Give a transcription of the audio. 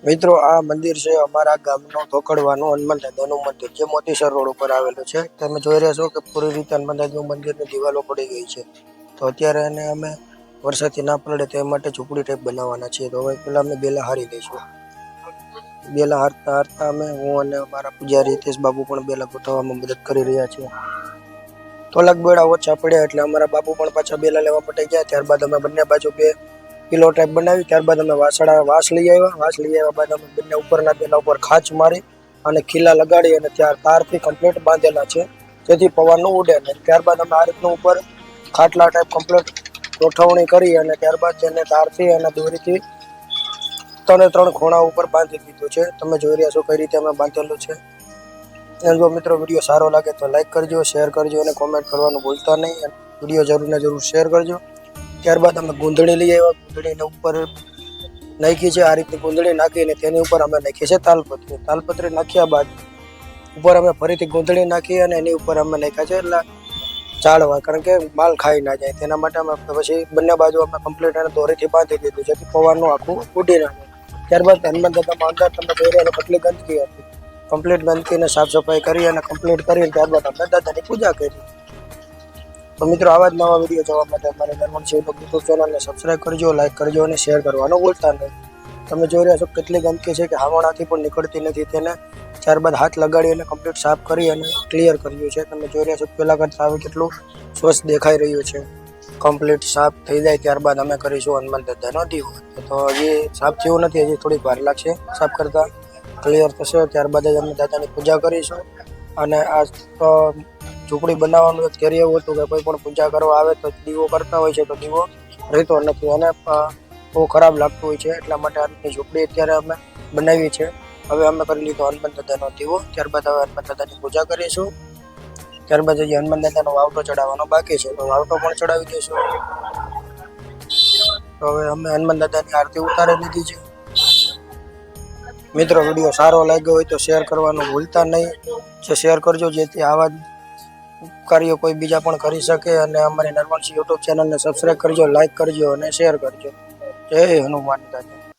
મિત્રો આ મંદિર છે અમારા ગામનો ધોકડવાનું હનુમાન દાદાનું મંદિર જે મોતીસર રોડ ઉપર આવેલું છે। તમે જોઈ રહ્યા છો કે પૂરી રીતે હનુમાન દાદાનું મંદિરની દિવાલો પડી ગઈ છે। તો અત્યારે એને અમે વરસાદથી ના પડે તે માટે ઝૂંપડી ટાઈપ બનાવવાના છીએ। તો હવે પેલા અમે બેલા હારી દઈશું। બેલા હારતા હારતા અમે હું અને મારા પૂજારી હિતેશ બાબુ પણ બેલા ગોઠવવામાં મદદ કરી રહ્યા છીએ। થોડાક બેડા ઓછા પડ્યા એટલે અમારા બાપુ પણ પાછા બેલા લેવા માટે ગયા। ત્યારબાદ અમે બંને બાજુ બે કિલો ટાઈપ બનાવી। ત્યારબાદ અમે વાંસ લઈ આવ્યા બાદ અમે બંને ઉપરના બેલા ઉપર ખાંચ મારી અને ખીલા લગાડી અને ત્યાં તારથી કમ્પ્લીટ બાંધેલા છે જેથી પવન ન ઉડે નહીં। ત્યારબાદ અમે આ રીતનું ઉપર ખાટલા ટાઈપ કમ્પ્લીટ ગોઠવણી કરી અને ત્યારબાદ તેને તારથી અને દોરીથી 3 ખૂણા ઉપર બાંધી દીધું છે। તમે જોઈ રહ્યા છો કઈ રીતે અમે બાંધેલું છે। અને જો મિત્રો વિડીયો સારો લાગે તો લાઈક કરજો, શેર કરજો અને કોમેન્ટ કરવાનું ભૂલતા નહીં। વિડીયો જરૂર ને જરૂર શેર કરજો। ત્યારબાદ અમે ગૂંધણી લઈ આવ્યા। ગૂંધણીને ઉપર નાખી છે આ રીતે ગૂંધણી નાખીને તેની ઉપર અમે નાખી છે તાલપત્રી નાખ્યા બાદ ઉપર અમે ફરીથી ગૂંધણી નાખી અને એની ઉપર અમે નાખ્યા છે એટલે ચાળવા, કારણ કે માલ ખાઈ ના જાય તેના માટે અમે પછી બંને બાજુ અમે કમ્પ્લીટ એને દોરીથી બાંધી દીધું જેથી પવનનું આખું ઉડી ના જાય। ત્યારબાદ હનુમાન દાદામાં અંદર તમે જોઈ રહ્યા કેટલી ગંદકી હતી, કમ્પ્લીટ ગંદકીને સાફ સફાઈ કરી અને કમ્પ્લીટ કરીને ત્યારબાદ અમે દાદાની પૂજા કરી। તો મિત્રો આવા જ નવા વિડીયો જોવા માટે અમારી નર્મદ યુટ્યુબ ચેનલને સબસ્ક્રાઈબ કરજો, લાઈક કરજો અને શેર કરવાનું ભૂલતા નહીં। તમે જોઈ રહ્યા છો કેટલી ગંદકી છે કે હાવણાથી પણ નીકળતી નથી, તેને ત્યારબાદ હાથ લગાડી અને કમ્પ્લીટ સાફ કરી અને ક્લિયર કર્યું છે। તમે જોઈ રહ્યા છો પહેલાં કરતાં હવે કેટલું સ્વચ્છ દેખાઈ રહ્યું છે। કમ્પ્લીટ સાફ થઈ જાય ત્યારબાદ અમે કરીશું હનુમાન દાદાનો દીવો। તો હજી સાફ થયું નથી, હજી થોડીક વાર લાગશે સાફ કરતાં, ક્લિયર થશે ત્યારબાદ જ અમે દાદાની પૂજા કરીશું। અને આ તો ઝૂંપડી બનાવવાનું એક કાર્ય એવું હતું કે કોઈ પણ પૂજા કરવા આવે તો દીવો કરતા હોય છે તો દીવો રહેતો નથી અને બહુ ખરાબ લાગતું હોય છે, એટલા માટે આની ઝૂંપડી અત્યારે અમે બનાવી છે। હવે અમે કરી લીધો હનુમાન દાદાનો દીવો, ત્યારબાદ હવે હનુમાન દાદાની પૂજા કરીશું। ત્યારબાદ હજી હનુમાન દાદાનો વાવટો ચડાવવાનો બાકી છે તો વાવટો પણ ચડાવી દઈશું। તો હવે અમે હનુમાન દાદાની આરતી ઉતારી લીધી છે। મિત્રો વિડીયો સારો લાગ્યો હોય તો શેર કરવાનું ભૂલતા નહીં, જે શેર કરજો જેથી આવા કાર્યો કોઈ બીજા પણ કરી શકે। અને અમારી નર્મદ યુટ્યુબ ચેનલને સબસ્ક્રાઈબ કરજો, લાઈક કરજો અને શેર કરજો। જય હનુમાન દાદા।